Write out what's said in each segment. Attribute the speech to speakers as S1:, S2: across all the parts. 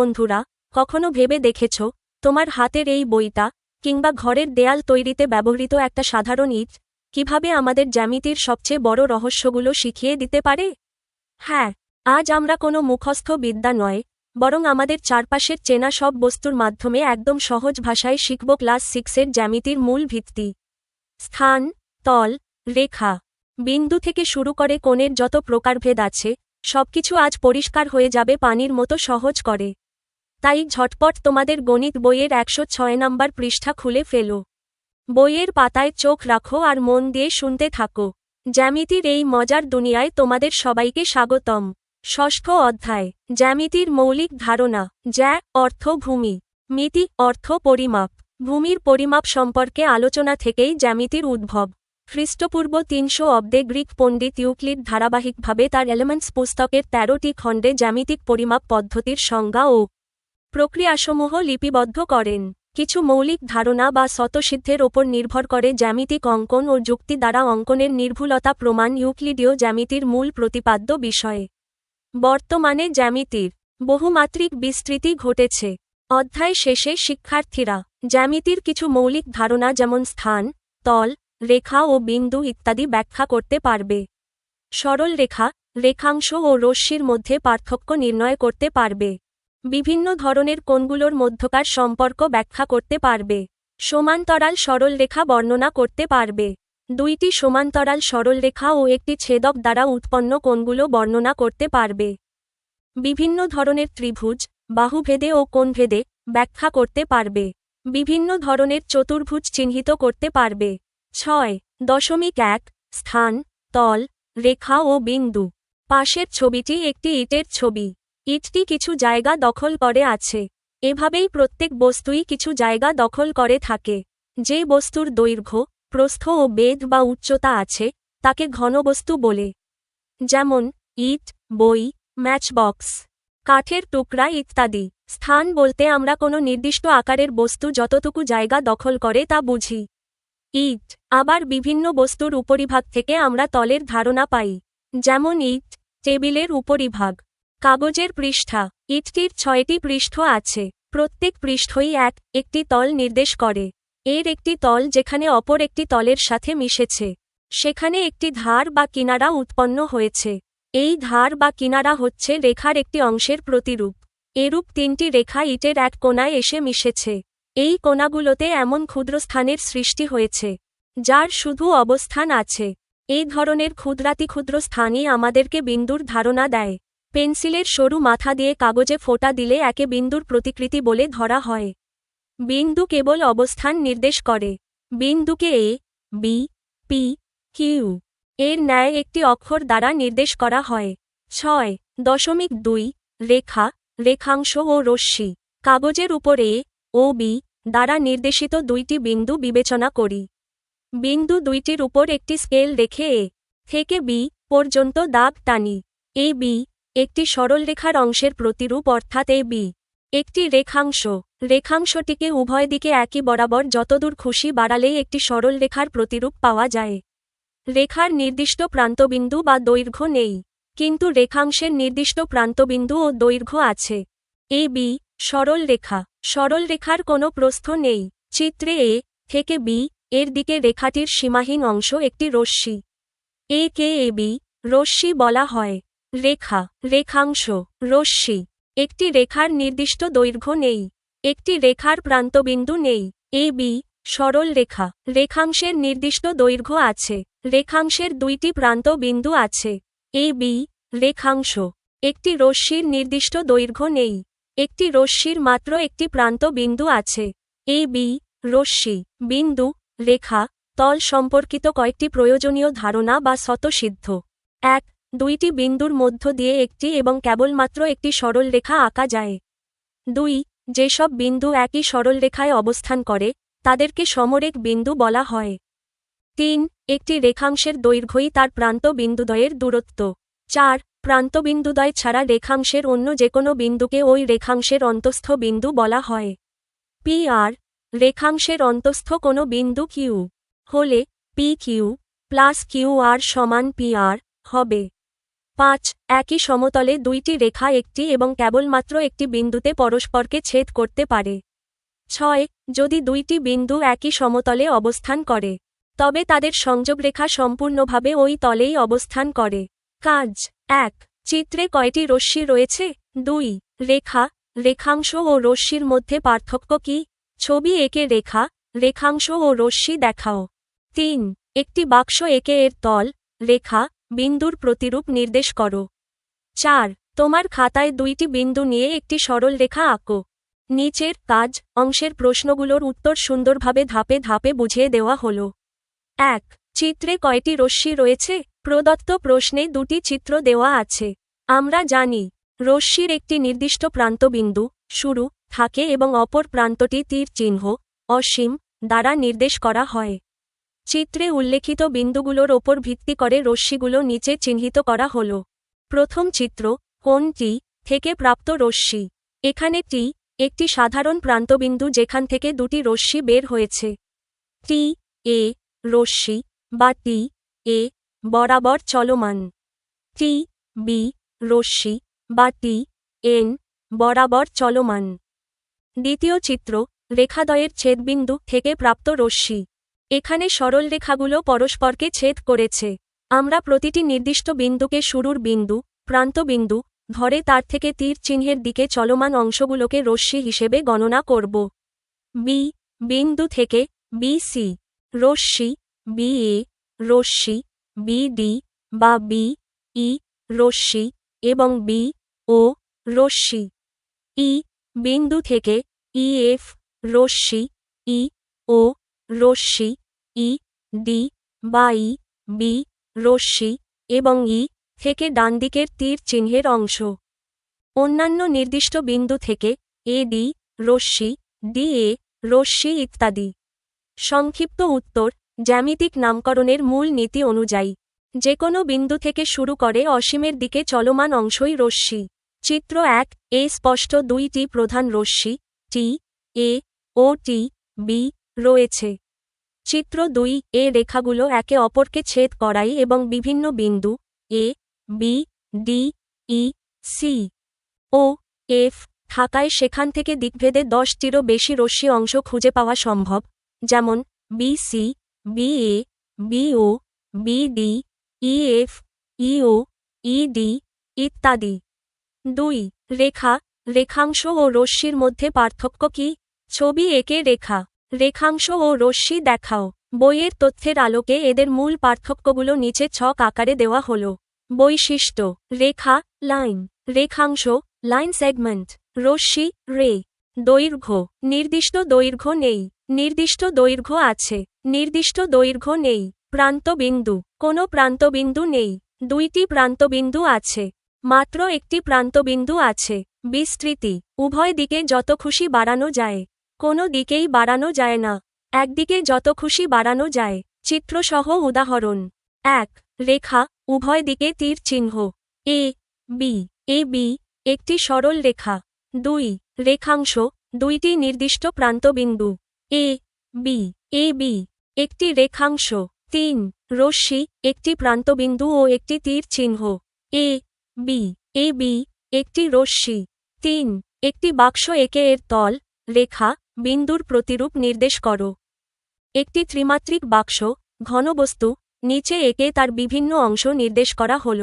S1: বন্ধুরা, কখনো ভেবে দেখেছ তোমার হাতের এই বইটা কিংবা ঘরের দেয়াল তৈরিতে ব্যবহৃত একটা সাধারণ ইট কিভাবে আমাদের জ্যামিতির সবচেয়ে বড় রহস্যগুলো শিখিয়ে দিতে পারে? হ্যাঁ, আজ আমরা কোনো মুখস্থ বিদ্যা নয়, বরং আমাদের চারপাশের চেনা সব বস্তুর মাধ্যমে একদম সহজ ভাষায় শিখব ক্লাস 6-এর জ্যামিতির মূল ভিত্তি। স্থান, তল, রেখা, বিন্দু থেকে শুরু করে কোণের যত প্রকারভেদ আছে সবকিছু আজ পরিষ্কার হয়ে যাবে পানির মতো সহজ করে। তাই ঝটপট তোমাদের গণিত বইয়ের 106 নম্বর পৃষ্ঠা খুলে ফেলো। বইয়ের পাতায় চোখ রাখো আর মন দিয়ে শুনতে থাকো। জ্যামিতির এই মজার দুনিয়ায় তোমাদের সবাইকে স্বাগতম। ষষ্ঠ অধ্যায়, জ্যামিতির মৌলিক ধারণা। জ্যা অর্থ ভূমি, মিতি অর্থ পরিমাপ। ভূমির পরিমাপ সম্পর্কে আলোচনা থেকেই জ্যামিতির উদ্ভব। খ্রিস্টপূর্ব 300 অব্দে গ্রিক পণ্ডিত ইউক্লিড ধারাবাহিকভাবে তার এলিমেন্টস পুস্তকের 13টি খণ্ডে জ্যামিতিক পরিমাপ পদ্ধতির সংজ্ঞা ও প্রক্রিয়াসমূহ লিপিবদ্ধ করেন। কিছু মৌলিক ধারণা বা স্বতঃসিদ্ধের ওপর নির্ভর করে জ্যামিতিক অঙ্কন ও যুক্তি দ্বারা অঙ্কনের নির্ভুলতা প্রমাণ ইউক্লিডীয় জ্যামিতির মূল প্রতিপাদ্য বিষয়। বর্তমানে জ্যামিতির বহুমাত্রিক বিস্তৃতি ঘটেছে। অধ্যায় শেষে শিক্ষার্থীরা জ্যামিতির কিছু মৌলিক ধারণা যেমন স্থান, তল, রেখা ও বিন্দু ইত্যাদি ব্যাখ্যা করতে পারবে। সরল রেখা, রেখাংশ ও রশ্মির মধ্যে পার্থক্য নির্ণয় করতে পারবে। বিভিন্ন ধরনের কোণগুলোর মধ্যকার সম্পর্ক ব্যাখ্যা করতে পারবে। সমান্তরাল সরলরেখা বর্ণনা করতে পারবে। দুইটি সমান্তরাল সরলরেখা ও একটি ছেদক দ্বারা উৎপন্ন কোণগুলো বর্ণনা করতে পারবে। বিভিন্ন ধরনের ত্রিভুজ, বাহুভেদে ও কোণভেদে ব্যাখ্যা করতে পারবে। বিভিন্ন ধরনের চতুর্ভুজ চিহ্নিত করতে পারবে। 6.1 স্থান, তল, রেখা ও বিন্দু। পাশের ছবিটি একটি ইটের ছবি। ইটটি কিছু জায়গা দখল করে আছে। এভাবেই প্রত্যেক বস্তুই কিছু জায়গা দখল করে থাকে। যে বস্তুর দৈর্ঘ্য, প্রস্থ ও বেধ বা উচ্চতা আছে তাকে ঘনবস্তু বলে। যেমন ইট, বই, ম্যাচবক্স, কাঠের টুকরা ইত্যাদি। স্থান বলতে আমরা কোনো নির্দিষ্ট আকারের বস্তু যতটুকু জায়গা দখল করে তা বুঝি। ইট আবার বিভিন্ন বস্তুর উপরিভাগ থেকে আমরা তলের ধারণা পাই। যেমন ইট টেবিলের উপরিভাগ, কাগজের পৃষ্ঠা। ইটটির 6টি পৃষ্ঠ আছে। প্রত্যেক পৃষ্ঠই একটি তল নির্দেশ করে। এর একটি তল যেখানে অপর একটি তলের সাথে মিশেছে, সেখানে একটি ধার বা কিনারা উৎপন্ন হয়েছে। এই ধার বা কিনারা হচ্ছে রেখার একটি অংশের প্রতিরূপ। এরূপ 3টি রেখা ইটের এক কোণায় এসে মিশেছে। এই কোণাগুলোতে এমন ক্ষুদ্রস্থানের সৃষ্টি হয়েছে যার শুধু অবস্থান আছে। এই ধরনের ক্ষুদ্রাতিক্ষুদ্র স্থানই আমাদেরকে বিন্দুর ধারণা দেয়। পেন্সিলের সরু মাথা দিয়ে কাগজে ফোঁটা দিলে একে বিন্দুর প্রতিকৃতি বলে ধরা হয়। বিন্দু কেবল অবস্থান নির্দেশ করে। বিন্দুকে এ, বি, পি, কিউ এর ন্যায় একটি অক্ষর দ্বারা নির্দেশ করা হয়। 6.2 রেখা, রেখাংশ ও রশ্মি। কাগজের উপর এ ও বি দ্বারা নির্দেশিত দুইটি বিন্দু বিবেচনা করি। বিন্দু দুইটির উপর একটি স্কেল রেখে এ থেকে বি পর্যন্ত দাগ টানি। এ বি একটি সরলরেখার অংশের প্রতিরূপ অর্থাৎ এ বি একটি রেখাংশ। রেখাংশটিকে উভয় দিকে একই বরাবর যতদূর খুশি বাড়ালেই একটি সরলরেখার প্রতিরূপ পাওয়া যায়। রেখার নির্দিষ্ট প্রান্তবিন্দু বা দৈর্ঘ্য নেই, কিন্তু রেখাংশের নির্দিষ্ট প্রান্তবিন্দু ও দৈর্ঘ্য আছে। এ বি সরলরেখা। সরলরেখার কোনো প্রস্থ নেই। চিত্রে এ থেকে বি এর দিকে রেখাটির সীমাহীন অংশ একটি রশ্মি। এ কে এ বি রশ্মি বলা হয়। রেখা, রেখাংশ, রশ্মি। একটি রেখার নির্দিষ্ট দৈর্ঘ্য নেই। একটি রেখার প্রান্তবিন্দু নেই। এ বি সরল রেখা। রেখাংশের নির্দিষ্ট দৈর্ঘ্য আছে। রেখাংশের দুইটি প্রান্ত বিন্দু আছে। এ বি রেখাংশ। একটি রশ্মির নির্দিষ্ট দৈর্ঘ্য নেই। একটি রশ্মির মাত্র একটি প্রান্ত বিন্দু আছে। এ বি রশ্মি, বিন্দু, রেখা, তল সম্পর্কিত কয়েকটি প্রয়োজনীয় ধারণা বা স্বতঃসিদ্ধ। 1. দুইটি বিন্দুর মধ্য দিয়ে একটি এবং কেবলমাত্র একটি সরলরেখা আঁকা যায়। 2. যেসব বিন্দু একই সরলরেখায় অবস্থান করে তাদেরকে সমরেখ বিন্দু বলা হয়। 3. একটি রেখাংশের দৈর্ঘ্যই তার প্রান্ত বিন্দুদ্বয়ের দূরত্ব। 4. প্রান্তবিন্দুদ্বয় ছাড়া রেখাংশের অন্য যেকোনো বিন্দুকে ওই রেখাংশের অন্তঃস্থ বিন্দু বলা হয়। পি আর রেখাংশের অন্তঃস্থ কোনো বিন্দু কিউ হলে P Q plus Q R সমান পি আর হবে। 5. একই সমতলে দুইটি রেখা একটি এবং কেবলমাত্র একটি বিন্দুতে পরস্পরকে ছেদ করতে পারে। 6. যদি দুইটি বিন্দু একই সমতলে অবস্থান করে, তবে তাদের সংযোগরেখা সম্পূর্ণভাবে ওই তলেই অবস্থান করে। কাজ 1. চিত্রে কয়টি রশ্মি রয়েছে? 2. রেখা, রেখাংশ ও রশ্মির মধ্যে পার্থক্য কি? ছবি এঁকে রেখা, রেখাংশ ও রশ্মি দেখাও। 3. একটি বাক্স এঁকে এর তল, রেখা, বিন্দুর প্রতিরূপ নির্দেশ করো। 4. তোমার খাতায় দুইটি বিন্দু নিয়ে একটি সরল রেখা আঁকো। নিচের কাজ অংশের প্রশ্নগুলোর উত্তর সুন্দরভাবে ধাপে ধাপে বুঝিয়ে দেওয়া হল। 1. চিত্রে কয়টি রশ্মি রয়েছে? প্রদত্ত প্রশ্নে দুটি চিত্র দেওয়া আছে। আমরা জানি রশ্মির একটি নির্দিষ্ট প্রান্তবিন্দু শুরু থাকে এবং অপর প্রান্তটি তীর চিহ্ন অসীম দ্বারা নির্দেশ করা হয়। চিত্রে উল্লেখিত বিন্দুগুলোর ওপর ভিত্তি করে রশ্মিগুলো নিচে চিহ্নিত করা হল। প্রথম চিত্র, কোণ টি থেকে প্রাপ্ত রশ্মি। এখানে টি একটি সাধারণ প্রান্তবিন্দু যেখান থেকে দুটি রশ্মি বের হয়েছে। টি এ রশ্মি বা টি এ বরাবর চলমান। টি বি রশ্মি বা টি এন বরাবর চলমান। দ্বিতীয় চিত্র, রেখাদ্বয়ের ছেদবিন্দু থেকে প্রাপ্ত রশ্মি। এখানে সরল রেখাগুলো পরস্পরকে ছেদ করেছে। আমরা প্রতিটি নির্দিষ্ট বিন্দুকে শুরুর বিন্দু, প্রান্তবিন্দু ধরে তার থেকে তীর চিহ্নের দিকে চলমান অংশগুলোকে রশ্মি হিসেবে গণনা করব। বি বিন্দু থেকে B C Rashmi, B A Rashmi, B D বা বি ই রশ্মি এবং বি ও রশ্মি। ই বিন্দু থেকে ই এফ রশ্মি, ই ও রশ্মি, ই ডি বা ই বি রশ্মি এবং ই থেকে ডানদিকের তীর চিহ্নের অংশ। অন্যান্য নির্দিষ্ট বিন্দু থেকে A D Rashmi, D A রশ্মি ইত্যাদি। সংক্ষিপ্ত উত্তর, জ্যামিতিক নামকরণের মূল নীতি অনুযায়ী যে কোনো বিন্দু থেকে শুরু করে অসীমের দিকে চলমান অংশই রশ্মি। চিত্র 1 এ স্পষ্ট দুইটি প্রধান রশ্মি টি এ ও টি বি রয়েছে। চিত্র 2 এ রেখাগুলো একে অপরকে ছেদ করায় এবং বিভিন্ন বিন্দু A B D E C O F থাকায় সেখান থেকে দিকভেদে 10টিরও বেশি রশ্মি অংশ খুঁজে পাওয়া সম্ভব, যেমন B C, B A, B O, B D, E F, E O, E D ইত্যাদি। 2. রেখা, রেখাংশ ও রশ্মির মধ্যে পার্থক্য কি? ছবি এঁকে রেখা, রেখাংশ ও রশ্মি দেখাও। বইয়ের তথ্যের আলোকে এদের মূল পার্থক্যগুলো নিচে ছক আকারে দেওয়া হল। বৈশিষ্ট্য, রেখা, লাইন, রেখাংশ, লাইন সেগমেন্ট, রশ্মি, রে। দৈর্ঘ্য, নির্দিষ্ট দৈর্ঘ্য নেই, নির্দিষ্ট দৈর্ঘ্য আছে, নির্দিষ্ট দৈর্ঘ্য নেই। প্রান্তবিন্দু, কোনো প্রান্তবিন্দু নেই, দুইটি প্রান্তবিন্দু আছে, মাত্র একটি প্রান্তবিন্দু আছে। বিস্তৃতি, উভয় দিকে যত খুশি বাড়ানো যায়, কোনো দিকেই বাড়ানো যায় না, একদিকে যত খুশি বাড়ানো যায়। চিত্রসহ উদাহরণ। 1. রেখা, উভয় দিকে তীর চিহ্ন এ বি, এ বি একটি সরল রেখা। 2. রেখাংশ, দুইটি নির্দিষ্ট প্রান্তবিন্দু এ বি, এ বি একটি রেখাংশ। 3. রশ্মি, একটি প্রান্তবিন্দু ও একটি তীর চিহ্ন এ বি, এ বি একটি রশ্মি। 3. একটি বাক্স এঁকে এর তল, রেখা, বিন্দুর প্রতিরূপ নির্দেশ করো। একটি ত্রিমাত্রিক বাক্স, ঘনবস্তু, নিচে এঁকে তার বিভিন্ন অংশ নির্দেশ করা হল।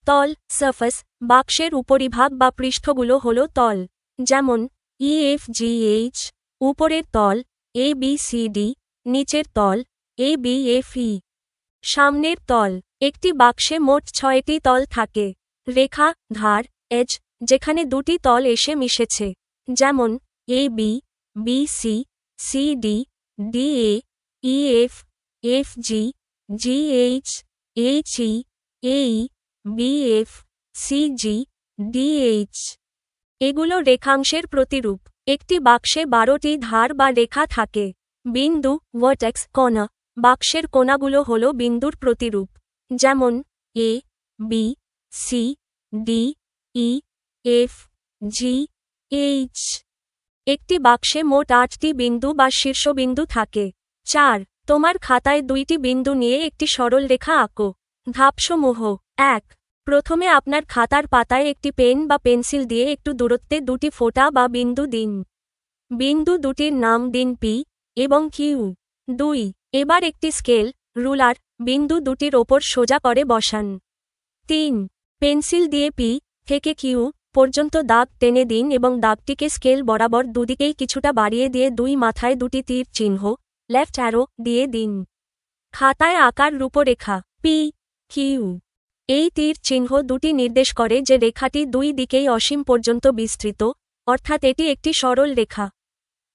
S1: তল, সারফেস, বাক্সের উপরিভাগ বা পৃষ্ঠগুলো হল তল, যেমন ইএফজিএইচ, উপরের তল, এ বি সি ডি, নিচের তল, এ বি এফ ই। সামনের তল, একটি বাক্সে মোট 6টি তল থাকে। রেখা, ধার, এজ, যেখানে দুটি তল এসে মিশেছে, যেমন A B, B C, C D, D A, E F, F G, G H, H E, A E, B F, C G, D H. এগুলো রেখাংশের প্রতিরূপ। একটি বাক্সে 12টি ধার বা রেখা থাকে। বিন্দু, ভার্টেক্স, কোণা, বাক্সের কোণাগুলো হল বিন্দুর প্রতিরূপ, যেমন A B, C D, E F, G H. একটি বাক্সে মোট 8টি বিন্দু বা শীর্ষবিন্দু থাকে। 4. তোমার খাতায় 2টি বিন্দু নিয়ে একটি সরল রেখা আঁকো। ধাপসমূহ। 1. প্রথমে আপনার খাতার পাতায় একটি পেন বা পেন্সিল দিয়ে একটু দূরত্বে দুটি ফোঁটা বা বিন্দু দিন। বিন্দু দুটির নাম দিন পি এবং কিউ। 2. এবার একটি স্কেল, রুলার, বিন্দু দুটির ওপর সোজা করে বসান। 3. পেন্সিল দিয়ে পি থেকে কিউ পর্যন্ত দাগ টেনে দিন এবং দাগটিকে স্কেল বরাবর দুদিকেই কিছুটা বাড়িয়ে দিয়ে দুই মাথায় দুটি তীর চিহ্ন, লেফট অ্যারো, দিয়ে দিন। খাতায় আঁকার রূপরেখা পি কিউ। এই তীর চিহ্ন দুটি নির্দেশ করে যে রেখাটি দুই দিকেই অসীম পর্যন্ত বিস্তৃত, অর্থাৎ এটি একটি সরল রেখা।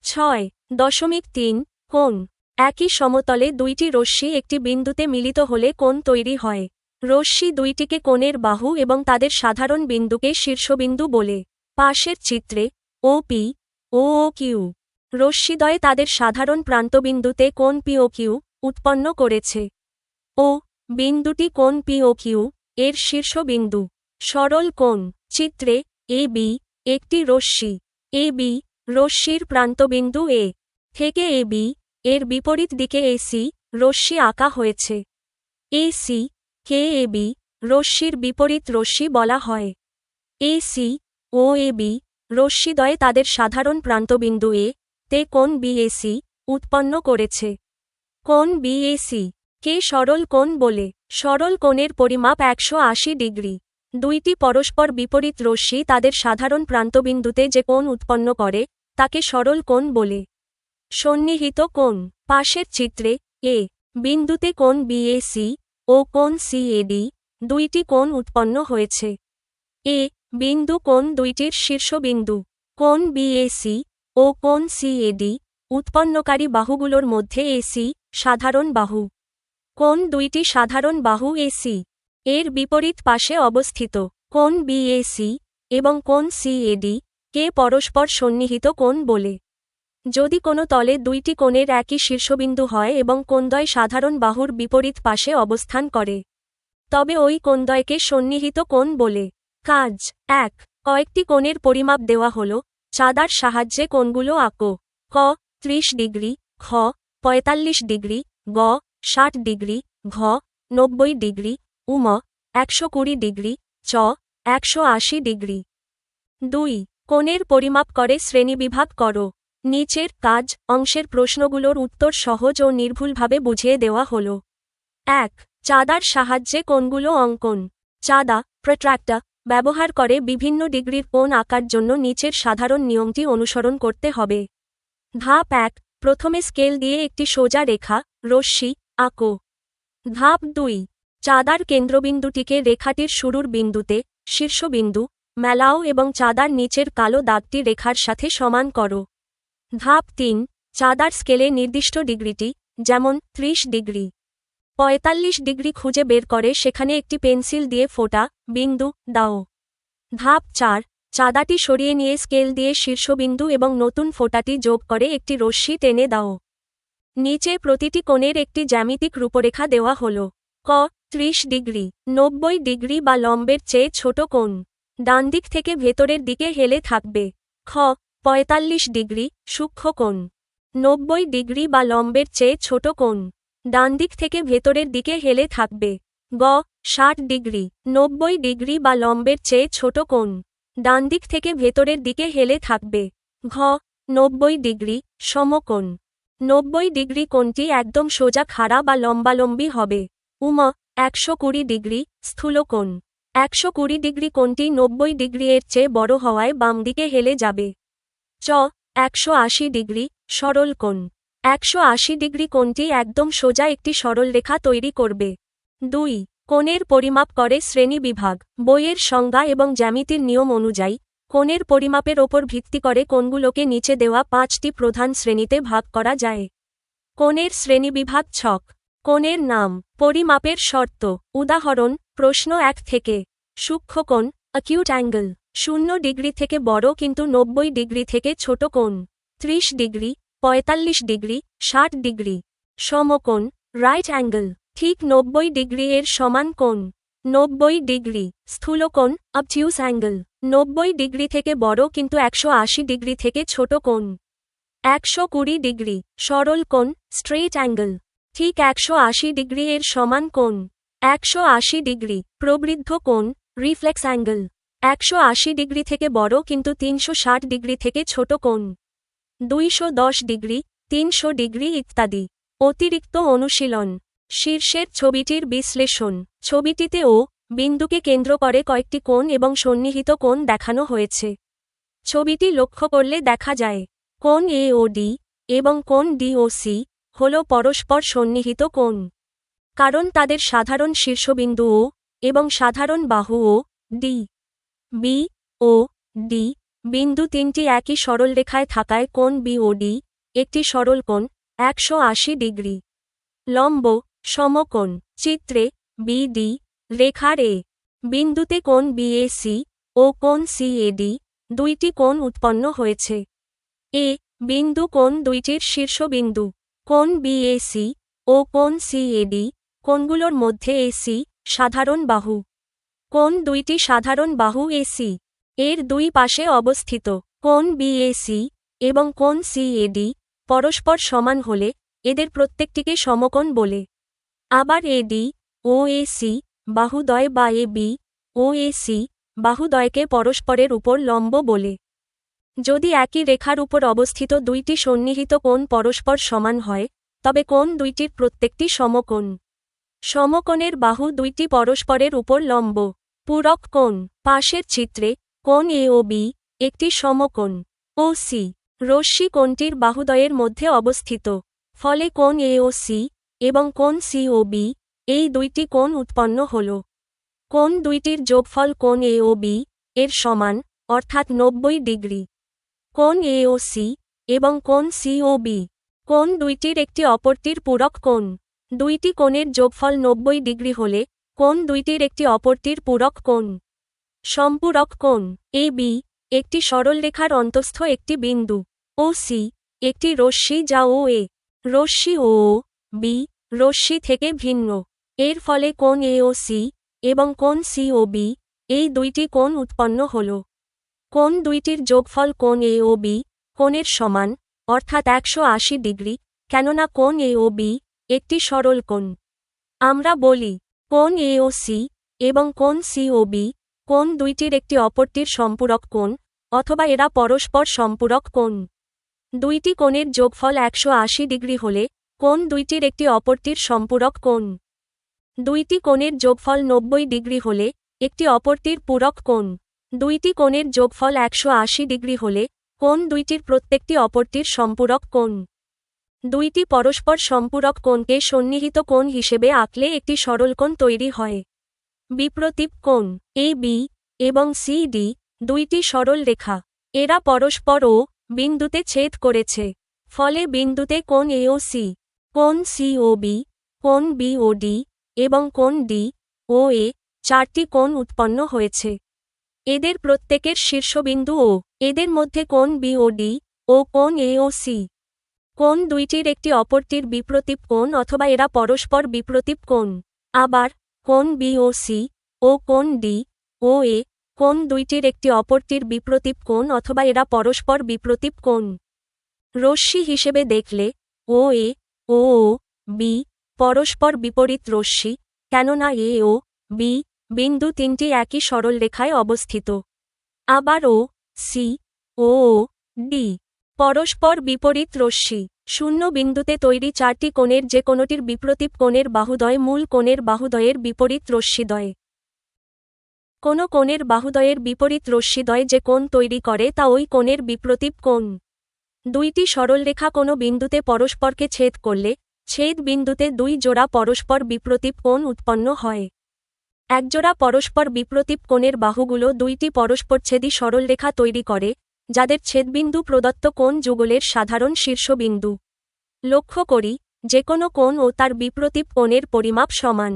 S1: 6.3 কোণ। একই সমতলে দুইটি রশ্মি একটি বিন্দুতে মিলিত হলে কোণ তৈরি হয়। রশ্মি দুইটিকে কোণের বাহু এবং তাদের সাধারণ বিন্দুকে শীর্ষবিন্দু বলে। পাশের চিত্রে ও পি ও কিউ রশ্মিদ্বয় তাদের সাধারণ প্রান্তবিন্দুতে কোণ পি ও কিউ উৎপন্ন করেছে। ও বিন্দুটি কোণ পি ও কিউ এর শীর্ষবিন্দু। সরল কোণ। চিত্রে এ বি একটি রশ্মি। এ বি রশ্মির প্রান্তবিন্দু এ থেকে এ বি এর বিপরীত দিকে এসি রশ্মি আঁকা হয়েছে। এসি কে এ বি রশ্মির বিপরীত রশ্মি বলা হয়। এসি ও এ বি রশ্মিদ্বয় তাদের সাধারণ প্রান্তবিন্দু এ তে কোণ বিএসি উৎপন্ন করেছে। কোণ বিএসি কে সরল কোণ বলে। সরল কোণের পরিমাপ 180 ডিগ্রি। দুইটি পরস্পর বিপরীত রশ্মি তাদের সাধারণ প্রান্তবিন্দুতে যে কোণ উৎপন্ন করে তাকে সরল কোণ বলে। সন্নিহিত কোণ। পাশের চিত্রে এ বিন্দুতে কোণ বিএসি ও কোণ সিএডি দুইটি কোণ উৎপন্ন হয়েছে। এ বিন্দু কোণ দুইটির শীর্ষবিন্দু। কোণ বিএসি ও কোণ সিএডি উৎপন্নকারী বাহুগুলোর মধ্যে এসি সাধারণ বাহু। কোণ দুইটি সাধারণ বাহু এসি এর বিপরীত পাশে অবস্থিত। কোণ বিএসি এবং কোণ সিএডি কে পরস্পর সন্নিহিত কোণ বলে। যদি কোনো তলে দুইটি কোণের একই শীর্ষবিন্দু হয় এবং কোণদ্বয় সাধারণ বাহুর বিপরীত পাশে অবস্থান করে, তবে ওই কোণদ্বয়কে সন্নিহিত কোণ বলে। কাজ 1. কয়েকটি কোণের পরিমাপ দেওয়া হল। চাঁদার সাহায্যে কোণগুলো আঁকো। ক 30 ডিগ্রি, খ 45 ডিগ্রি, গ 60 ডিগ্রি, ঘ 90 ডিগ্রি, উম 120 ডিগ্রি, চ 180 ডিগ্রি। 2. কোণের পরিমাপ করে শ্রেণীবিভাগ করো। নিচের কাজ অংশের প্রশ্নগুলোর উত্তর সহজ ও নির্ভুলভাবে বুঝিয়ে দেওয়া হল। 1. চাঁদার সাহায্যে কোণগুলো অঙ্কন। চাঁদা প্রট্রাক্টর ব্যবহার করে বিভিন্ন ডিগ্রির কোণ আঁকার জন্য নিচের সাধারণ নিয়মটি অনুসরণ করতে হবে। ধাপ 1. প্রথমে স্কেল দিয়ে একটি সোজা রেখা, রশ্মি, আঁকো। ধাপ 2. চাঁদার কেন্দ্রবিন্দুটিকে রেখাটির শুরুর বিন্দুতে, শীর্ষবিন্দু, মেলাও এবং চাঁদার নিচের কালো দাগটি রেখার সাথে সমান করো। ধাপ 3. চাঁদার স্কেলে নির্দিষ্ট ডিগ্রিটি, যেমন 30 ডিগ্রি, 45 ডিগ্রি খুঁজে বের করে সেখানে একটি পেন্সিল দিয়ে ফোঁটা, বিন্দু দাও। ধাপ 4. চাঁদাটি সরিয়ে নিয়ে স্কেল দিয়ে শীর্ষবিন্দু এবং নতুন ফোঁটাটি যোগ করে একটি রশ্মি টেনে দাও। নিচে প্রতিটি কোণের একটি জ্যামিতিক রূপরেখা দেওয়া হল। ক 30 ডিগ্রি 90 ডিগ্রি বা লম্বের চেয়ে ছোট কোণ, ডানদিক থেকে ভেতরের দিকে হেলে থাকবে। খ 45 ডিগ্রি সূক্ষ্ম কোণ, 90 ডিগ্রি বা লম্বের চেয়ে ছোট কোণ, ডানদিক থেকে ভেতরের দিকে হেলে থাকবে। গ 60 ডিগ্রি 90 ডিগ্রি বা লম্বের চেয়ে ছোট কোণ, ডানদিক থেকে ভেতরের দিকে হেলে থাকবে। ঘ 90 ডিগ্রি সমকোণ, 90 ডিগ্রি কোণটি একদম সোজা খাড়া বা লম্বালম্বি হবে। উম 120 ডিগ্রি স্থূলকোণ, 120 ডিগ্রি কোণটি 90 ডিগ্রি এর চেয়ে বড় হওয়ায় বাম দিকে হেলে যাবে। চ 180 ডিগ্রি সরল কোণ, 180 ডিগ্রি কোণটি একদম সোজা একটি সরলরেখা তৈরি করবে। 2. কোণের পরিমাপ করে শ্রেণীবিভাগ। বইয়ের সংজ্ঞা এবং জ্যামিতির নিয়ম অনুযায়ী কোণের পরিমাপের ওপর ভিত্তি করে কোণগুলোকে নিচে দেওয়া 5টি প্রধান শ্রেণীতে ভাগ করা যায়। কোণের শ্রেণীবিভাগ ছক। কোণের নাম, পরিমাপের শর্ত। উদাহরণ প্রশ্ন 1 থেকে। সূক্ষ্মকোণ অ্যাকিউট অ্যাঙ্গেল, 0 ডিগ্রি থেকে বড় কিন্তু 90 ডিগ্রি থেকে ছোট কোণ, 30 ডিগ্রি, 45 ডিগ্রি, 60 ডিগ্রি। সমকোণ রাইট অ্যাঙ্গেল, ঠিক 90 ডিগ্রি এর সমান কোণ, 90 ডিগ্রি। স্থূলকোণ অবটিউস অ্যাঙ্গেল, 90 ডিগ্রি থেকে বড় কিন্তু 180 ডিগ্রি থেকে ছোট কোণ, 120 ডিগ্রি। সরল কোণ স্ট্রেইট অ্যাঙ্গেল, ঠিক 180 ডিগ্রি এর সমান কোণ। 180 ডিগ্রি প্রবৃদ্ধ কোণ, রিফ্লেক্স অ্যাঙ্গেল। 180 ডিগ্রি থেকে বড় কিন্তু 360 ডিগ্রি থেকে ছোট কোণ। 210 ডিগ্রি, 300 ডিগ্রি ইত্যাদি। অতিরিক্ত অনুশীলন। শীর্ষের ছবিটির বিশ্লেষণ। ছবিটিতে ও বিন্দুকে কেন্দ্র করে কয়েকটি কোণ এবং সন্নিহিত কোণ দেখানো হয়েছে। ছবিটি লক্ষ্য করলে দেখা যায় কোণ এ ও ডি এবং কোণ ডি ও সি হল পরস্পর সন্নিহিত কোণ, কারণ তাদের সাধারণ শীর্ষবিন্দু ও এবং সাধারণ বাহু ও ডি বি ও ডি বিন্দু তিনটি একই সরলরেখায় থাকায় কোণ বি ও ডি একটি সরল কোণ 180 ডিগ্রি। লম্ব সমকোণ। চিত্রে বিডি রেখার এ বিন্দুতে কোণ বিএসি ও কোণ সিএডি দুইটি কোণ উৎপন্ন হয়েছে। এ বিন্দু কোণ দুইটির শীর্ষবিন্দু। কোণ বিএসি ও কোণ সিএডি কোণগুলোর মধ্যে এসি সাধারণ বাহু। কোণ দুইটি সাধারণ বাহু এসি এর দুই পাশে অবস্থিত। কোণ বিএসি এবং কোণ সিএডি পরস্পর সমান হলে এদের প্রত্যেকটিকে সমকোণ বলে। আবার এডি ও এসি বাহুদ্বয় বা এবি ও এসি বাহুদ্বয়কে পরস্পরের উপর লম্ব বলে। যদি একই রেখার উপর অবস্থিত দুইটি সন্নিহিত কোণ পরস্পর সমান হয়, তবে কোণ দুইটির প্রত্যেকটি সমকোণ। সমকোণের বাহু দুইটি পরস্পরের উপর লম্ব। পূরক কোণ। পাশের চিত্রে কোণ এ ও বি একটি সমকোণ। ও সি রশ্মি কোণটির বাহুদ্বয়ের মধ্যে অবস্থিত, ফলে কোণ এ ও সি এবং কোণ সি ও বি এই দুইটি কোণ উৎপন্ন হল। কোণ দুইটির যোগফল কোণ এ ও বি এর সমান, অর্থাৎ 90 ডিগ্রি। কোণ এ ও সি এবং কোণ সি ও বি কোণ দুইটির একটি অপরটির পূরক কোণ। দুইটি কোণের যোগফল 90 ডিগ্রি হলে কোণ দুইটির একটি অপরটির পূরক কোণ। সম্পূরক কোণ। এ বি একটি সরলরেখার অন্তস্থ একটি বিন্দু। ও সি একটি রশ্মি যা ও এ রশ্মি ও বি রশ্মি থেকে ভিন্ন। এর ফলে কোণ এ ও সি এবং কোণ সি ও বি এই দুইটি কোণ উৎপন্ন হল। কোণ দুইটির যোগফল কোণ এ ও বি কোণের সমান, অর্থাৎ 180 ডিগ্রি, কেননা কোণ এ ও বি একটি সরল কোণ। আমরা বলি কোণ এ ও সি এবং কোণ সি ও বি কোণ দুইটির একটি অপরটির সম্পূরক কোণ, অথবা এরা পরস্পর সম্পূরক কোণ। দুইটি কোণের যোগফল 180 ডিগ্রি হলে কোণ দুইটির একটি অপরটির সম্পূরক কোণ। দুইটি কোণের যোগফল 90 ডিগ্রি হলে একটি অপরটির পূরক কোণ। দুইটি কোণের যোগফল 180 ডিগ্রি হলে কোণ দুইটির প্রত্যেকটি অপরটির সম্পূরক কোণ। দুইটি পরস্পর সম্পূরক কোণকে সন্নিহিত কোণ হিসেবে আঁকলে একটি সরলকোণ তৈরি হয়। বিপ্রতীপ কোণ। এ বি এবং সি ডি দুইটি সরল রেখা। এরা পরস্পর ও বিন্দুতে ছেদ করেছে, ফলে বিন্দুতে কোণ এ ও সি, কোণ সি ও বি, কোণ বি ও ডি এবং কোণ ডি ও এ চারটি কোণ উৎপন্ন হয়েছে। এদের প্রত্যেকের শীর্ষবিন্দু ও। এদের মধ্যে কোণ বি ও ডি ও কোণ এ ও সি কোণ দুইটির একটি অপরটির বিপ্রতীপ কোণ, অথবা এরা পরস্পর বিপ্রতীপ কোণ। আবার কোণ বি ও সি ও কোণ ডি ও এ কোণ দুইটির একটি অপরটির বিপ্রতীপ কোণ, অথবা এরা পরস্পর বিপ্রতীপ কোণ। রশ্মি হিসেবে দেখলে ও এ ও বি পরস্পর বিপরীত রশ্মি, কেননা এ ও বি বিন্দু তিনটি একই সরলরেখায় অবস্থিত। আবার ও সি ও ডি পরস্পর বিপরীত রশ্মি। শূন্য বিন্দুতে তৈরি চারটি কোণের যে কোনোটির বিপ্রতীপ কোণের বাহুদ্বয় মূল কোণের বাহুদ্বয়ের বিপরীত রশ্মিদ্বয়। কোনো কোণের বাহুদ্বয়ের বিপরীত রশ্মিদ্বয় যে কোণ তৈরি করে তা ওই কোণের বিপ্রতীপ কোণ। দুইটি সরলরেখা কোনো বিন্দুতে পরস্পরকে ছেদ করলে ছেদ বিন্দুতে দুই জোড়া পরস্পর বিপ্রতীপ কোণ উৎপন্ন হয়। একজোড়া পরস্পর বিপ্রতীপ কোণের বাহুগুলো দুইটি পরস্পরছেদী সরলরেখা তৈরি করে, যাদের ছেদবিন্দু প্রদত্ত কোণ যুগলের সাধারণ শীর্ষবিন্দু। লক্ষ্য করি, যে কোনো কোণ ও তার বিপ্রতীপ কোণের পরিমাপ সমান।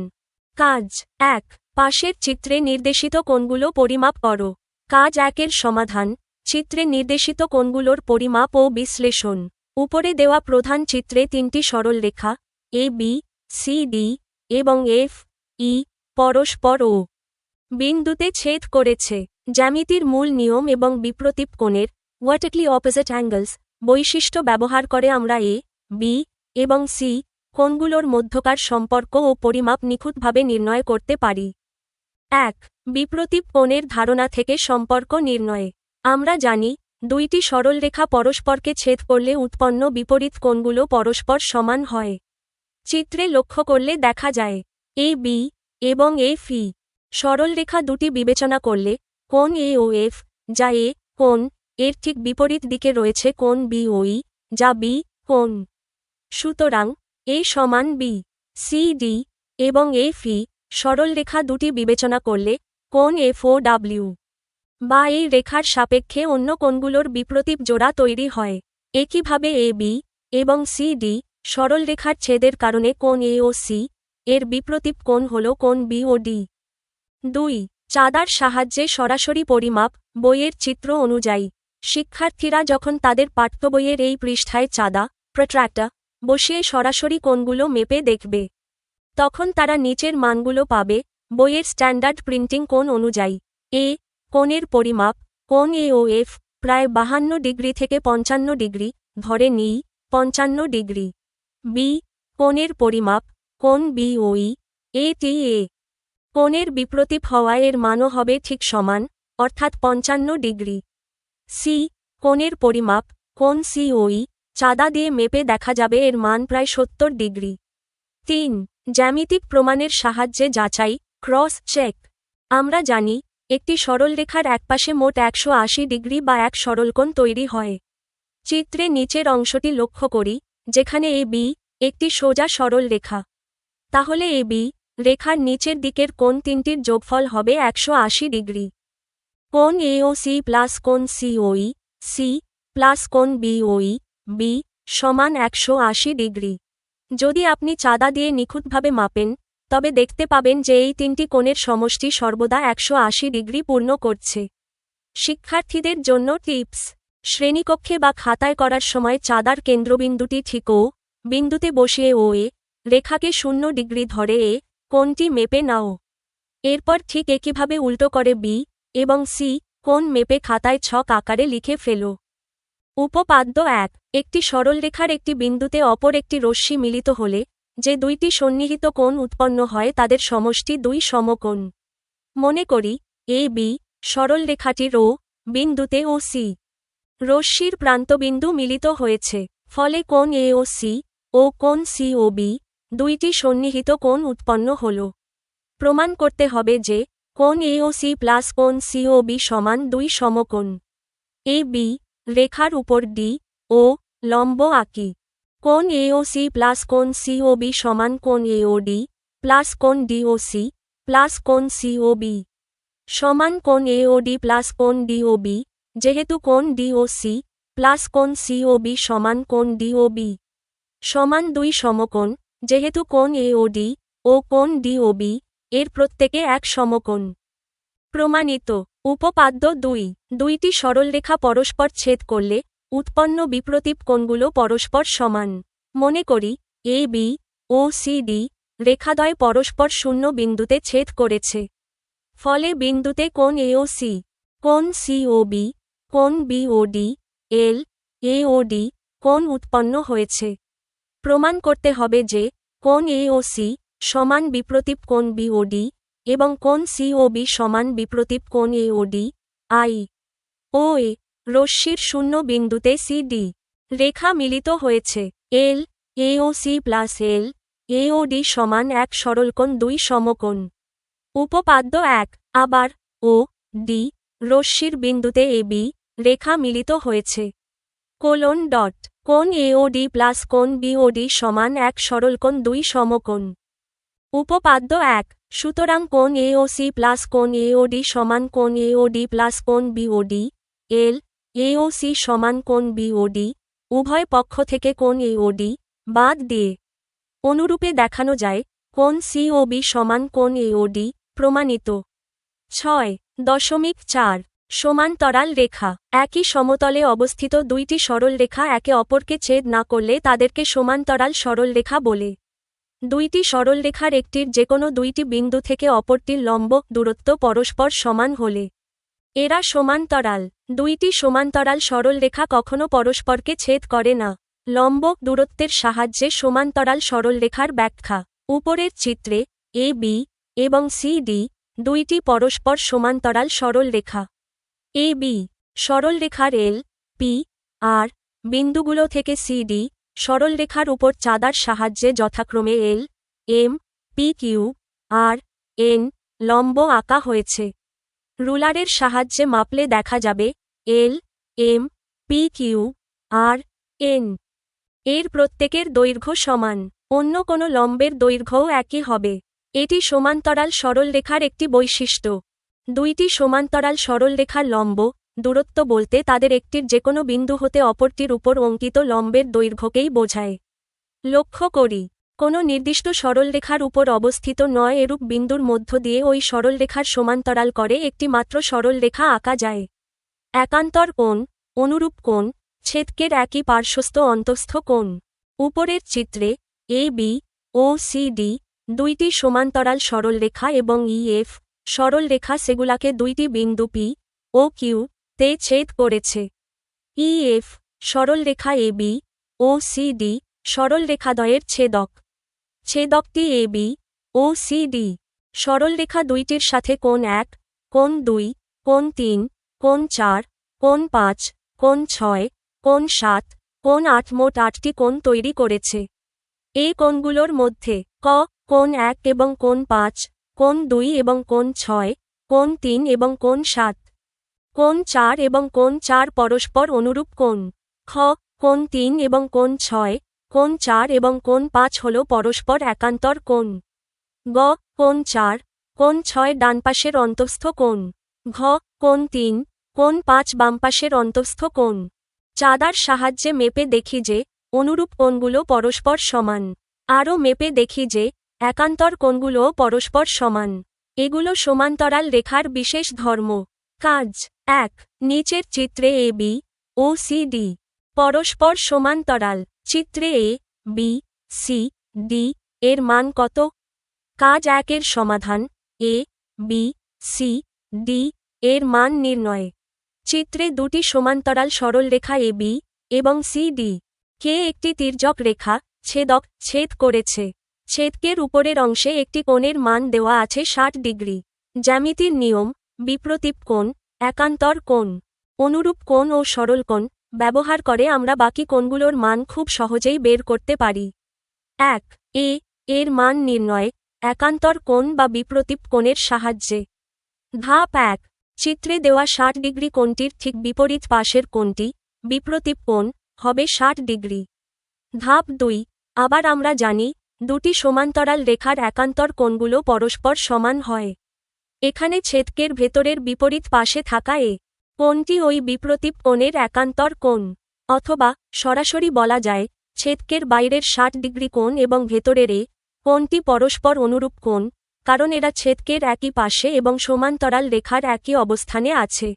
S1: কাজ 1। পাশের চিত্রে নির্দেশিত কোণগুলো পরিমাপ করো। কাজ 1-এর সমাধান। চিত্রে নির্দেশিত কোণগুলোর পরিমাপ ও বিশ্লেষণ। উপরে দেওয়া প্রধান চিত্রে তিনটি সরলরেখা এ বি সি ডি এবং এফ ই পরস্পর ও বিন্দুতে ছেদ করেছে। জ্যামিতির মূল নিয়ম এবং বিপ্রতীপ কোণের ভার্টিক্যালি অপোজিট অ্যাঙ্গেলস বৈশিষ্ট্য ব্যবহার করে আমরা এ বি এবং সি কোণগুলোর মধ্যকার সম্পর্ক ও পরিমাপ নিখুঁতভাবে নির্ণয় করতে পারি। 1. বিপ্রতীপ কোণের ধারণা থেকে সম্পর্ক নির্ণয়ে আমরা জানি দুইটি সরলরেখা পরস্পরকে ছেদ করলে উৎপন্ন বিপরীত কোণগুলো পরস্পর সমান হয়। চিত্রে লক্ষ্য করলে দেখা যায় এ বি এবং এ ফি সরলরেখা দুটি বিবেচনা করলে কোণ এ ও এফ যা এ কোণ এর ঠিক বিপরীত দিকে রয়েছে কোণ বি ও ই যা বি কোণ। সুতরাং এ সমান বি সি ডি এবং এ ফি সরলরেখা দুটি বিবেচনা করলে কোণ এফ ও ডাব্লিউ বা এই রেখার সাপেক্ষে অন্য কোণগুলোর বিপ্রতীপ জোড়া তৈরি হয়। একইভাবে এ বি এবং সি ডি সরলরেখার ছেদের কারণে কোণ এ ও সি এর বিপ্রতীপ কোণ হল কোণ বি ও ডি। 2. চাঁদার সাহায্যে সরাসরি পরিমাপ বইয়ের চিত্র অনুযায়ী শিক্ষার্থীরা যখন তাদের পাঠ্যবইয়ের এই পৃষ্ঠায় চাঁদা প্রট্রাক্টর বসিয়ে সরাসরি কোণগুলো মেপে দেখবে তখন তারা নিচের মানগুলো পাবে বইয়ের স্ট্যান্ডার্ড প্রিন্টিং কোণ অনুযায়ী। এ কোণের পরিমাপ কোণ এ ও এফ প্রায় 52 ডিগ্রি থেকে 55 ডিগ্রি ধরে নিই 55 ডিগ্রি। বি কোণের পরিমাপ কোণ বি ও ই এ টি এ কোণের বিপ্রতীপ হওয়া এর মানও হবে ঠিক সমান অর্থাৎ 55 ডিগ্রি। সি কোণের পরিমাপ কোণ সি ও ই চাঁদা দিয়ে মেপে দেখা যাবে এর মান প্রায় 70 ডিগ্রি। 3. জ্যামিতিক প্রমাণের সাহায্যে যাচাই ক্রস চেক আমরা জানি একটি সরলরেখার একপাশে মোট 180 ডিগ্রি বা এক সরলকোণ তৈরি হয়। চিত্রে নিচের অংশটি লক্ষ্য করি যেখানে এ বি একটি সোজা সরল রেখা তাহলে এ বি রেখার নিচের দিকের কোণ তিনটির যোগফল হবে 180 ডিগ্রি। কোণ এ ও সি প্লাস কোণ সি ও ই সি প্লাস কোণ বি ও ই বি সমান 180 ডিগ্রি। যদি আপনি চাঁদা দিয়ে নিখুঁতভাবে মাপেন তবে দেখতে পাবেন যে এই তিনটি কোণের সমষ্টি সর্বদা 180 ডিগ্রি পূর্ণ করছে। শিক্ষার্থীদের জন্য টিপস শ্রেণীকক্ষে বা খাতায় করার সময় চাঁদার কেন্দ্রবিন্দুটি ঠিক ও বিন্দুতে বসিয়ে ও এ রেখাকে 0 ডিগ্রি ধরে এ কোণটি মেপে নাও। এরপর ঠিক একইভাবে উল্টো করে বি এবং সি কোণ মেপে খাতায় ছক আকারে লিখে ফেলো। উপপাদ্য 1 একটি সরলরেখার একটি বিন্দুতে অপর একটি রশ্মি মিলিত হলে যে দুইটি সন্নিহিত কোণ উৎপন্ন হয় তাদের সমষ্টি 2 সমকোণ। মনে করি এ বি সরলরেখাটির ও বিন্দুতে ও সি রশ্মির প্রান্তবিন্দু মিলিত হয়েছে ফলে কোণ এ ও সি ও কোণ সি ও বি দুইটি সন্নিহিত কোণ উৎপন্ন হল। প্রমাণ করতে হবে যে কোণ এ ও সি প্লাস কোণ সি ও বি সমান 2 সমকোণ। এ বি রেখার উপর ডি ও লম্ব আঁকি। কোণ এ ও সি প্লাস কোণ সি ও বি সমান কোণ এ ও ডি প্লাস কোণ ডি ও সি প্লাস কোণ সি ও বি সমান কোণ এ ও ডি প্লাস কোণ ডি ও বি যেহেতু কোণ ডি ও সি প্লাস কোণ সি ও বি সমান কোণ ডি ও বি সমান 2 সমকোণ যেহেতু কোণ এ ও ডি ও কোণ ডি ও বি এর প্রত্যেকে এক সমকোণ। প্রমাণিত উপপাদ্য 2 দুইটি সরলরেখা পরস্পর ছেদ করলে উৎপন্ন বিপ্রতীপ কোণগুলো পরস্পর সমান। মনে করি A B O C D রেখাদ্বয় পরস্পর 0 বিন্দুতে ছেদ করেছে ফলে বিন্দুতে কোণ এ ও সি কোণ সি ও বি কোণ বি ও ডি এল এ ও ডি কোণ উৎপন্ন হয়েছে। প্রমাণ করতে হবে যে কোণ এ ও সি সমান বিপ্রতীপ কোণ বি ও ডি এবং কোণ সি ও বি সমান বিপ্রতীপ কোণ এ ও ডি আই ও এ রশ্মির 0 বিন্দুতে সি ডি রেখা মিলিত হয়েছে। এল এ ও সি প্লাস এল এ ও ডি সমান এক সরলকোণ 2 সমকোণ। উপপাদ্য 1 আবার ও ডি রশ্মির বিন্দুতে এ বি রেখা মিলিত হয়েছে কোলন ডট কোণ এ ও ডি প্লাস কোণ বি ও ডি সমান এক সরলকোণ 2 সমকোণ। উপপাদ্য 1 সুতরাং কোণ এ ও সি প্লাস কোণ এ ও ডি সমান কোণ এ ও ডি প্লাস কোণ বি ও ডি এল এ ও সি সমান কোণ বি ও ডি উভয় পক্ষ থেকে কোণ এ ও ডি বাদ দিয়ে অনুরূপে দেখানো যায় কোণ সি ও বি সমান কোণ এ ও ডি। প্রমাণিত। 6.4 সমান্তরাল রেখা একই সমতলে অবস্থিত দুইটি সরলরেখা একে অপরকে ছেদ না করলে তাদেরকে সমান্তরাল সরলরেখা বলে। দুইটি সরলরেখার একটির যেকোনো দুইটি বিন্দু থেকে অপরটির লম্ব দূরত্ব পরস্পর সমান হলে এরা সমান্তরাল। দুইটি সমান্তরাল সরলরেখা কখনো পরস্পরকে ছেদ করে না। লম্ব দূরত্বের সাহায্যে সমান্তরাল সরলরেখার ব্যাখ্যা। উপরের চিত্রে এ বি এবং সি ডি দুইটি পরস্পর সমান্তরাল সরলরেখা। এ বি সরলরেখার এল, পি, আর বিন্দুগুলো থেকে সি ডি সরলরেখার উপর চাঁদার সাহায্যে যথাক্রমে এল, এম, পি, কিউ, আর এন লম্ব আঁকা হয়েছে। রুলারের সাহায্যে মাপলে দেখা যাবে এল, এম, পি, কিউ, আর এন এর প্রত্যেকের দৈর্ঘ্য সমান। অন্য কোনো লম্বের দৈর্ঘ্যও একই হবে। এটি সমান্তরাল সরলরেখার একটি বৈশিষ্ট্য। দুইটি সমান্তরাল সরলরেখার লম্ব দূরত্ব বলতে তাদের একটির যেকোনো বিন্দু হতে অপরটির উপর অঙ্কিত লম্বের দৈর্ঘ্যকেই বোঝায়। লক্ষ্য করি, কোনো নির্দিষ্ট সরলরেখার উপর অবস্থিত নয় এরূপ বিন্দুর মধ্য দিয়ে ওই সরলরেখার সমান্তরাল করে একটি মাত্র সরলরেখা আঁকা যায়। একান্তর কোণ, অনুরূপ কোণ, ছেদকের একই পার্শ্বস্থ অন্তঃস্থ কোণ। উপরের চিত্রে A B O C D দুইটি সমান্তরাল সরলরেখা এবং ইএফ সরলরেখা সেগুলাকে দুইটি বিন্দু পি ও কিউ তে ছেদ করেছে। ইএফ সরলরেখা A B O C D সরলরেখাদ্বয়ের ছেদক। ছেদকটি A B O C D. সরলরেখা দুইটির সাথে কোণ 1, কোণ 2, কোণ 3, কোণ 4, কোণ 5, কোণ 6, কোণ 7, কোণ 8 মোট 8টি কোণ তৈরি করেছে। এই কোণগুলোর মধ্যে ক কোণ 1 এবং কোণ 5, কোণ 2 এবং কোণ 6, কোণ 3 এবং কোণ 7, কোণ 4 এবং কোণ 4 পরস্পর অনুরূপ কোণ। খ কোণ 3 এবং কোণ 6, কোণ 4 এবং কোণ 5 হল পরস্পর একান্তর কোণ। গ কোণ 4, কোণ 6 ডানপাশের অন্তঃস্থ কোণ। ঘ কোণ 3, কোণ 5 বামপাশের অন্তঃস্থ কোণ। চাঁদার সাহায্যে মেপে দেখি যে অনুরূপ কোণগুলো পরস্পর সমান। আরও মেপে দেখি যে একান্তর কোণগুলোও পরস্পর সমান। এগুলো সমান্তরাল রেখার বিশেষ ধর্ম। কাজ 1 নিচের চিত্রে A B O C D পরস্পর সমান্তরাল। চিত্রে এ বি সি ডি এর মান কত? কাজ 1 এর সমাধান। এ বি সি ডি এর মান নির্ণয়। চিত্রে দুটি সমান্তরাল সরলরেখা এ বি এবং সি ডি কে একটি তির্যক রেখা ছেদক ছেদ করেছে। ছেদকের উপরের অংশে একটি কোণের মান দেওয়া আছে 60 ডিগ্রি। জ্যামিতির নিয়ম বিপ্রতীপ কোণ, একান্তর কোণ, অনুরূপ কোণ ও সরল কোণ ব্যবহার করে আমরা বাকি কোণগুলোর মান খুব সহজেই বের করতে পারি। 1 এ এর মান নির্ণয় একান্তর কোণ বা বিপ্রতীপ কোণের সাহায্যে। ধাপ 1 চিত্রে দেওয়া 60 ডিগ্রি কোণটির ঠিক বিপরীত পাশের কোণটি বিপ্রতীপ কোণ হবে 60 ডিগ্রি। ধাপ 2 আবার আমরা জানি দুটি সমান্তরাল রেখার একান্তর কোণগুলো পরস্পর সমান হয়। এখানে ছেদকের ভেতরের বিপরীত পাশে থাকা এ কোণটি ওই বিপ্রতীপ কোণের একান্তর কোণ। অথবা সরাসরি বলা যায় ছেদকের বাইরের 60 ডিগ্রি কোণ এবং ভেতরের এ কোণটি পরস্পর অনুরূপ কোণ, কারণ এরা ছেদকের একই পাশে এবং সমান্তরাল রেখার একই অবস্থানে আছে।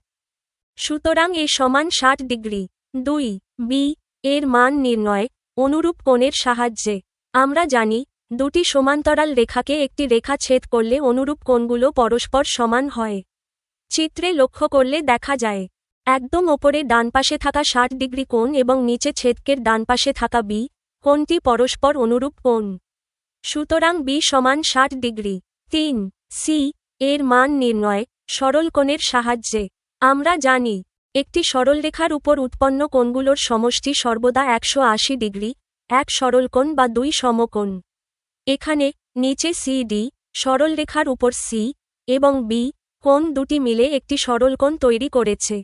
S1: সুতরাং এ সমান 60 ডিগ্রি। 2 বি এর মান নির্ণয় অনুরূপ কোণের সাহায্যে। আমরা জানি দুটি সমান্তরাল রেখাকে একটি রেখা ছেদ করলে অনুরূপ কোণগুলো পরস্পর সমান হয়। চিত্রে লক্ষ্য করলে দেখা যায় একদম ওপরে ডানপাশে থাকা 60 ডিগ্রি কোণ এবং নিচে ছেদকের ডানপাশে থাকা বি কোণটি পরস্পর অনুরূপ কোণ। সুতরাং বি সমান 60 ডিগ্রি। 3 সি এর মান নির্ণয় সরল কোণের সাহায্যে। আমরা জানি একটি সরলরেখার উপর উৎপন্ন কোণগুলোর সমষ্টি সর্বদা 180 ডিগ্রি, এক সরলকোণ বা 2 সমকোণ। এখানে নিচে সি ডি সরলরেখার উপর সি এবং বি কোণ দুটি মিলে একটি সরলকোণ তৈরি করেছে।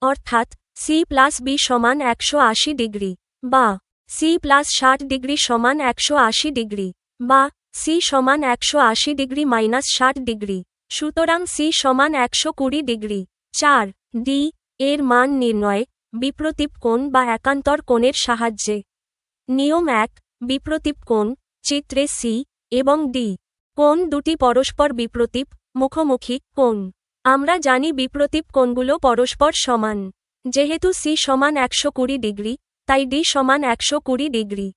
S1: অর্থাৎ সি প্লাস বি সমান 180 ডিগ্রি, বা সি প্লাস 60 ডিগ্রি সমান 180 ডিগ্রি, বা সি সমান 180 ডিগ্রি মাইনাস 60 ডিগ্রি। সুতরাং সি সমান 120 ডিগ্রি। 4 ডি এর মান নির্ণয় বিপ্রতীপ কোণ বা একান্তর কোণের সাহায্যে। নিয়ম 1 বিপ্রতীপ কোণ। চিত্রে সি এবং ডি কোণ দুটি পরস্পর বিপ্রতীপ মুখোমুখি কোণ। আমরা জানি বিপ্রতীপ কোণগুলো পরস্পর সমান। যেহেতু সি সমান 120 ডিগ্রি, তাই ডি সমান 120 ডিগ্রি।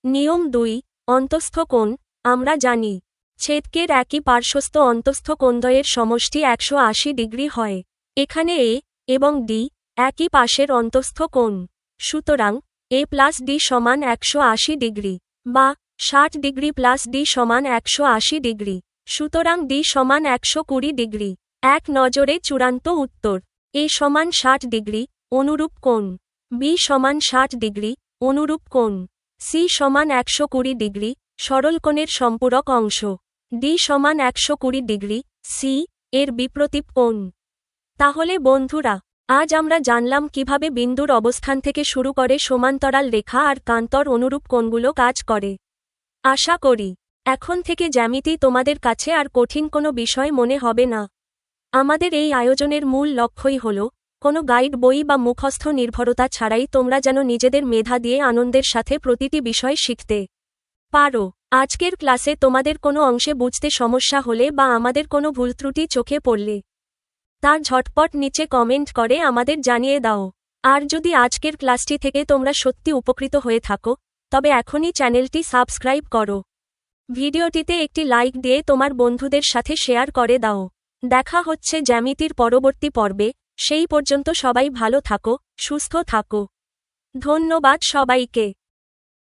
S1: নিয়ম 2 অন্তঃস্থ কোণ। আমরা জানি ছেদকের একই পার্শ্বস্থ অন্তঃস্থ কোণদ্বয়ের সমষ্টি 180 ডিগ্রি হয়। এখানে এ এবং ডি একই পাশের অন্তঃস্থ কোণ। সুতরাং a প্লাস d সমান 180 ডিগ্রি, বা 60 ডিগ্রি প্লাস d সমান 180 ডিগ্রি। সুতরাং d সমান 120 ডিগ্রি। এক নজরে চূড়ান্ত উত্তর। a সমান 60 ডিগ্রি, অনুরূপ কোণ। b সমান 60 ডিগ্রি, অনুরূপ কোণ। c সমান 120 ডিগ্রি, সরলকোণের সম্পূরক অংশ। d সমান 120 ডিগ্রি, c এর বিপরীত কোণ। তাহলে বন্ধুরা, আজ আমরা জানলাম কিভাবে বিন্দুর অবস্থান থেকে শুরু করে সমান্তরাল রেখা আর কান্তর অনুরূপ কোণগুলো কাজ করে। আশা করি এখন থেকে জ্যামিতি তোমাদের কাছে আর কঠিন কোনো বিষয় মনে হবে না। আমাদের এই আয়োজনের মূল লক্ষ্যই হল কোনো গাইড বই বা মুখস্থ নির্ভরতা ছাড়াই তোমরা যেন নিজেদের মেধা দিয়ে আনন্দের সাথে প্রতিটি বিষয় শিখতে পারো। আজকের ক্লাসে তোমাদের কোনো অংশে বুঝতে সমস্যা হলে বা আমাদের কোনো ভুল ত্রুটি চোখে পড়লে তার ঝটপট নিচে কমেন্ট করে আমাদের জানিয়ে দাও। আর যদি আজকের ক্লাসটি থেকে তোমরা সত্যি উপকৃত হয়ে থাকো, তবে এখনই চ্যানেলটি সাবস্ক্রাইব করো। ভিডিওটিতে একটি লাইক দিয়ে তোমার বন্ধুদের সাথে শেয়ার করে দাও। দেখা হচ্ছে জ্যামিতির পরবর্তী পর্বে। সেই পর্যন্ত সবাই ভালো থাকো, সুস্থ থাকো। ধন্যবাদ সবাইকে।